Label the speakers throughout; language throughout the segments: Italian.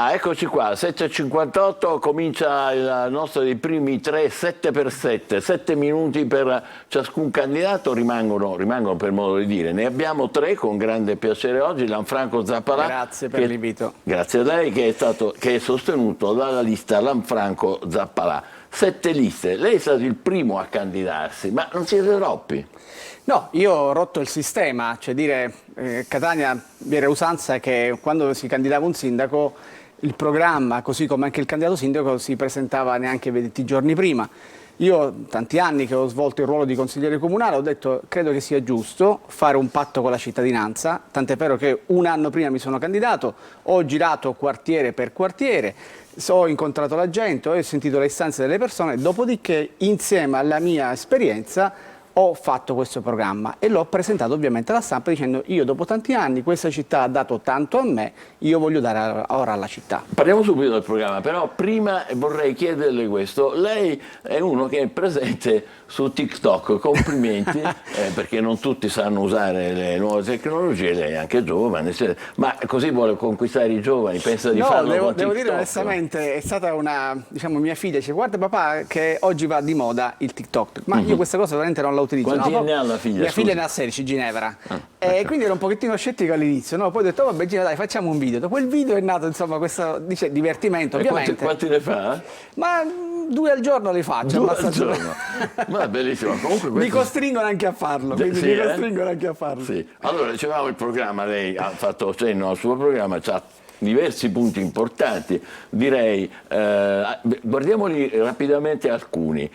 Speaker 1: Ah, eccoci qua, 7.58, comincia il nostro dei primi 7 minuti per ciascun candidato, rimangono per modo di dire. Ne abbiamo 3 con grande piacere oggi, Lanfranco Zappalà.
Speaker 2: Grazie per l'invito.
Speaker 1: Grazie a lei che è sostenuto dalla lista Lanfranco Zappalà. 7 liste, lei è stato il primo a candidarsi, ma non siete troppi?
Speaker 2: No, io ho rotto il sistema, cioè dire, Catania era usanza che quando si candidava un sindaco il programma, così come anche il candidato sindaco, si presentava neanche 20 giorni prima. Io, tanti anni che ho svolto il ruolo di consigliere comunale, ho detto credo che sia giusto fare un patto con la cittadinanza, tant'è vero che un anno prima mi sono candidato, ho girato quartiere per quartiere, ho incontrato la gente, ho sentito le istanze delle persone, dopodiché insieme alla mia esperienza ho fatto questo programma e l'ho presentato ovviamente alla stampa dicendo io dopo tanti anni questa città ha dato tanto a me, io voglio dare ora alla città.
Speaker 1: Parliamo subito del programma, però prima vorrei chiederle questo. Lei è uno che è presente su TikTok, complimenti, perché non tutti sanno usare le nuove tecnologie, lei è anche giovane, ma così vuole conquistare i giovani, pensa di farlo con TikTok?
Speaker 2: Devo dire onestamente, è stata mia figlia dice guarda papà che oggi va di moda il TikTok, ma io questa cosa veramente non la utilizzo.
Speaker 1: Quanti anni ha la figlia?
Speaker 2: Mia figlia ne ha 16, Ginevra. E quindi ero un pochettino scettico all'inizio, no? Poi ho detto vabbè Ginevra dai facciamo un video. Dopo il video è nato insomma questo divertimento ovviamente.
Speaker 1: Quanti ne fa?
Speaker 2: Ma 2 al giorno li faccio.
Speaker 1: 2 al giorno? Ma è bellissimo. Comunque
Speaker 2: Mi costringono anche a farlo. Quindi mi costringono anche a farlo.
Speaker 1: Sì. Allora dicevamo il programma, lei ha fatto cenno al suo programma, c'ha diversi punti importanti, direi, guardiamoli rapidamente alcuni.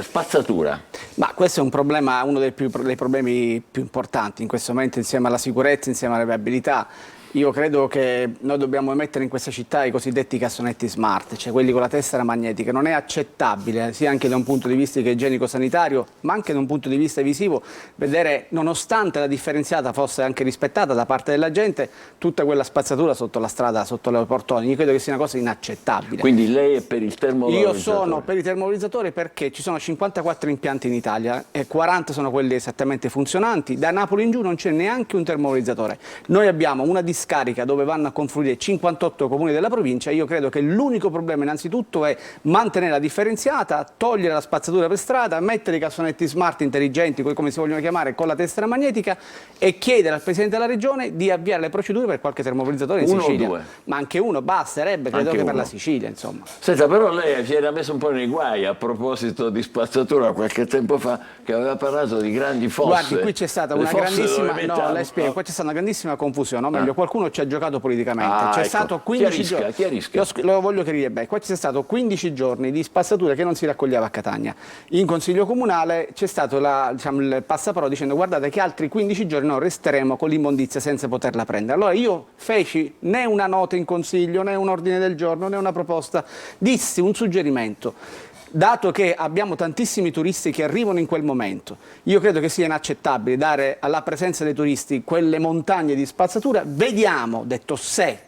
Speaker 1: Spazzatura.
Speaker 2: Ma questo è un problema, uno dei problemi più importanti in questo momento, insieme alla sicurezza, insieme alla viabilità. Io credo che noi dobbiamo mettere in questa città i cosiddetti cassonetti smart, cioè quelli con la tessera magnetica. Non è accettabile, sia anche da un punto di vista igienico-sanitario, ma anche da un punto di vista visivo, vedere, nonostante la differenziata fosse anche rispettata da parte della gente, tutta quella spazzatura sotto la strada, sotto le portoni. Io credo che sia una cosa inaccettabile.
Speaker 1: Quindi lei è per il termovalorizzatore?
Speaker 2: Io sono per i termovalorizzatori perché ci sono 54 impianti in Italia e 40 sono quelli esattamente funzionanti. Da Napoli in giù non c'è neanche un termovalorizzatore. Noi abbiamo una discarica dove vanno a confluire 58 comuni della provincia. Io credo che l'unico problema innanzitutto è mantenere la differenziata, togliere la spazzatura per strada, mettere i cassonetti smart intelligenti, come si vogliono chiamare, con la tessera magnetica e chiedere al Presidente della Regione di avviare le procedure per qualche termovalorizzatore in Sicilia.
Speaker 1: O 2?
Speaker 2: Ma anche uno basterebbe, credo che per la Sicilia, insomma.
Speaker 1: Senta, però lei si era messo un po' nei guai a proposito di spazzatura qualche tempo fa, che aveva parlato di grandi fosse.
Speaker 2: Guardi, qui c'è stata una grandissima, no, lei spiega, qua c'è stata una grandissima confusione, o meglio, qualcuno ci ha giocato politicamente. C'è stato 15 giorni. Lo voglio chiarire bene. Qua c'è stato 15 giorni di spazzatura che non si raccoglieva a Catania. In Consiglio Comunale c'è stato il passaparola dicendo guardate che altri 15 giorni noi resteremo con l'immondizia senza poterla prendere. Allora io feci né una nota in Consiglio, né un ordine del giorno, né una proposta, dissi un suggerimento. Dato che abbiamo tantissimi turisti che arrivano in quel momento, io credo che sia inaccettabile dare alla presenza dei turisti quelle montagne di spazzatura. Vediamo, detto, se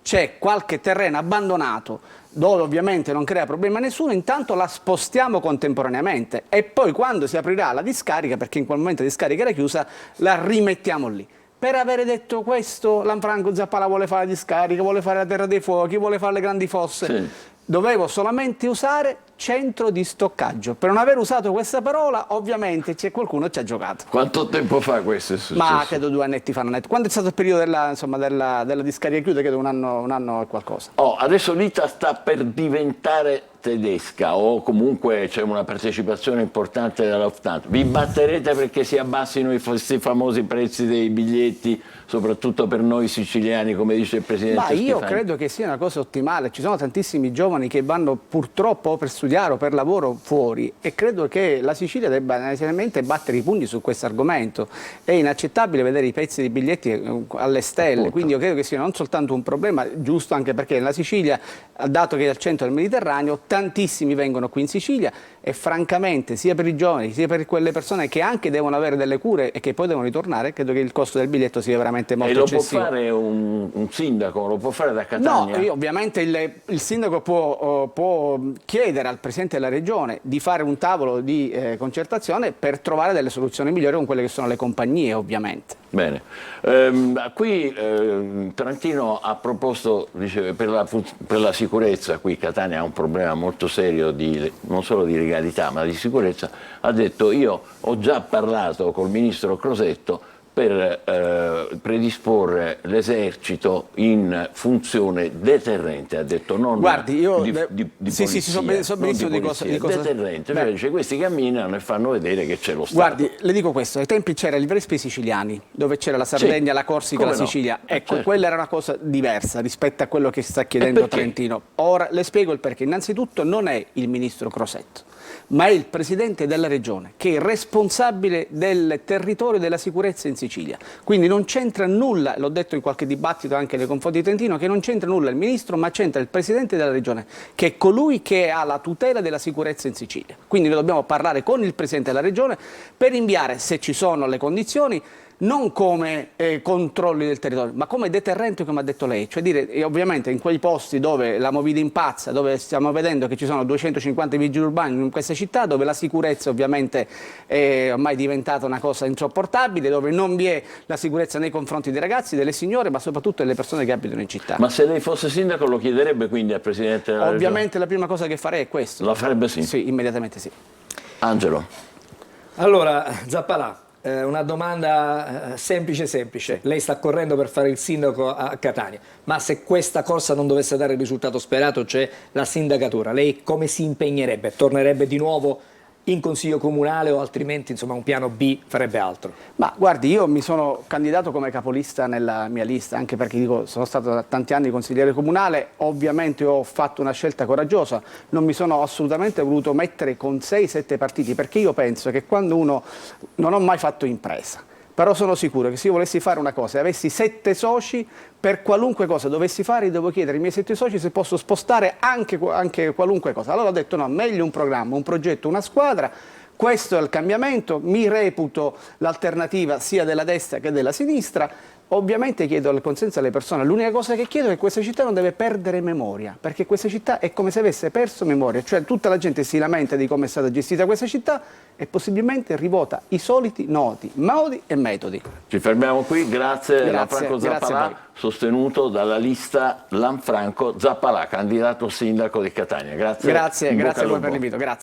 Speaker 2: c'è qualche terreno abbandonato dove ovviamente non crea problema a nessuno, intanto la spostiamo contemporaneamente e poi quando si aprirà la discarica, perché in quel momento la discarica era chiusa, la rimettiamo lì. Per avere detto questo, Lanfranco Zappalà vuole fare la discarica, vuole fare la terra dei fuochi, vuole fare le grandi fosse.
Speaker 1: Sì.
Speaker 2: Dovevo solamente usare centro di stoccaggio. Per non aver usato questa parola, ovviamente c'è qualcuno che ci ha giocato.
Speaker 1: Quanto tempo fa questo è successo?
Speaker 2: Ma credo 2 annetti fa. Quando è stato il periodo della discarica chiusa, credo un anno e qualcosa.
Speaker 1: Adesso l'ITA sta per diventare tedesca o comunque c'è una partecipazione importante della Lufthansa. Vi batterete perché si abbassino questi famosi prezzi dei biglietti, soprattutto per noi siciliani, come dice il Presidente Schifani?
Speaker 2: Ma io credo che sia una cosa ottimale. Ci sono tantissimi giovani che vanno purtroppo per studiare o per lavoro fuori e credo che la Sicilia debba necessariamente battere i pugni su questo argomento. È inaccettabile vedere i prezzi dei biglietti alle stelle. Appunto. Quindi io credo che sia non soltanto un problema giusto, anche perché la Sicilia, dato che è al centro del Mediterraneo, tantissimi vengono qui in Sicilia e francamente sia per i giovani sia per quelle persone che anche devono avere delle cure e che poi devono ritornare, credo che il costo del biglietto sia veramente molto eccessivo.
Speaker 1: E lo può fare un sindaco, lo può fare da Catania?
Speaker 2: No, ovviamente il sindaco può chiedere al Presidente della Regione di fare un tavolo di concertazione per trovare delle soluzioni migliori con quelle che sono le compagnie, ovviamente.
Speaker 1: Bene, qui Trantino ha proposto, dice, per la sicurezza, qui Catania ha un problema molto serio non solo di legalità ma di sicurezza, ha detto io ho già parlato col ministro Crosetto per predisporre l'esercito in funzione deterrente, ha detto, non
Speaker 2: Guardi, io
Speaker 1: di polizia,
Speaker 2: sì, so benissimo di cosa
Speaker 1: deterrente, cioè dice, questi camminano e fanno vedere che c'è lo Stato.
Speaker 2: Guardi, le dico questo, ai tempi c'era il Vespa siciliani, dove c'era la Sardegna, la Corsica, la Sicilia, ecco, certo. Quella era una cosa diversa rispetto a quello che sta chiedendo Trentino. Ora le spiego il perché. Innanzitutto non è il ministro Crosetto, ma è il Presidente della Regione che è responsabile del territorio e della sicurezza in Sicilia. Quindi non c'entra nulla, l'ho detto in qualche dibattito anche nei confronti di Trentino, che non c'entra nulla il Ministro, ma c'entra il Presidente della Regione, che è colui che ha la tutela della sicurezza in Sicilia. Quindi noi dobbiamo parlare con il Presidente della Regione per inviare, se ci sono le condizioni, non come controlli del territorio, ma come deterrente, come ha detto lei, cioè dire, e ovviamente in quei posti dove la movida impazza, dove stiamo vedendo che ci sono 250 vigili urbani in queste città, dove la sicurezza ovviamente è ormai diventata una cosa insopportabile, dove non vi è la sicurezza nei confronti dei ragazzi, delle signore, ma soprattutto delle persone che abitano in città.
Speaker 1: Ma se lei fosse sindaco lo chiederebbe quindi al Presidente della Regione?
Speaker 2: Ovviamente la prima cosa che farei è questo.
Speaker 1: Lo farebbe sì?
Speaker 2: Sì, immediatamente sì.
Speaker 1: Angelo.
Speaker 3: Allora, Zappalà. Una domanda semplice. Lei sta correndo per fare il sindaco a Catania, ma se questa corsa non dovesse dare il risultato sperato, cioè la sindacatura, lei come si impegnerebbe? Tornerebbe di nuovo in consiglio comunale o altrimenti insomma un piano B farebbe altro?
Speaker 2: Ma guardi, io mi sono candidato come capolista nella mia lista, anche perché dico, sono stato da tanti anni consigliere comunale, ovviamente ho fatto una scelta coraggiosa, non mi sono assolutamente voluto mettere con 6-7 partiti, perché io penso che quando uno, non ho mai fatto impresa, però sono sicuro che se io volessi fare una cosa e avessi 7 soci, per qualunque cosa dovessi fare, devo chiedere ai miei 7 soci se posso spostare anche qualunque cosa. Allora ho detto no, meglio un programma, un progetto, una squadra. Questo è il cambiamento, mi reputo l'alternativa sia della destra che della sinistra. Ovviamente chiedo il consenso alle persone, l'unica cosa che chiedo è che questa città non deve perdere memoria, perché questa città è come se avesse perso memoria, cioè tutta la gente si lamenta di come è stata gestita questa città e possibilmente rivota i soliti noti, modi e metodi.
Speaker 1: Ci fermiamo qui, grazie Lanfranco Zappalà, sostenuto dalla lista Lanfranco Zappalà, candidato sindaco di Catania. Grazie a voi per l'invito. Grazie.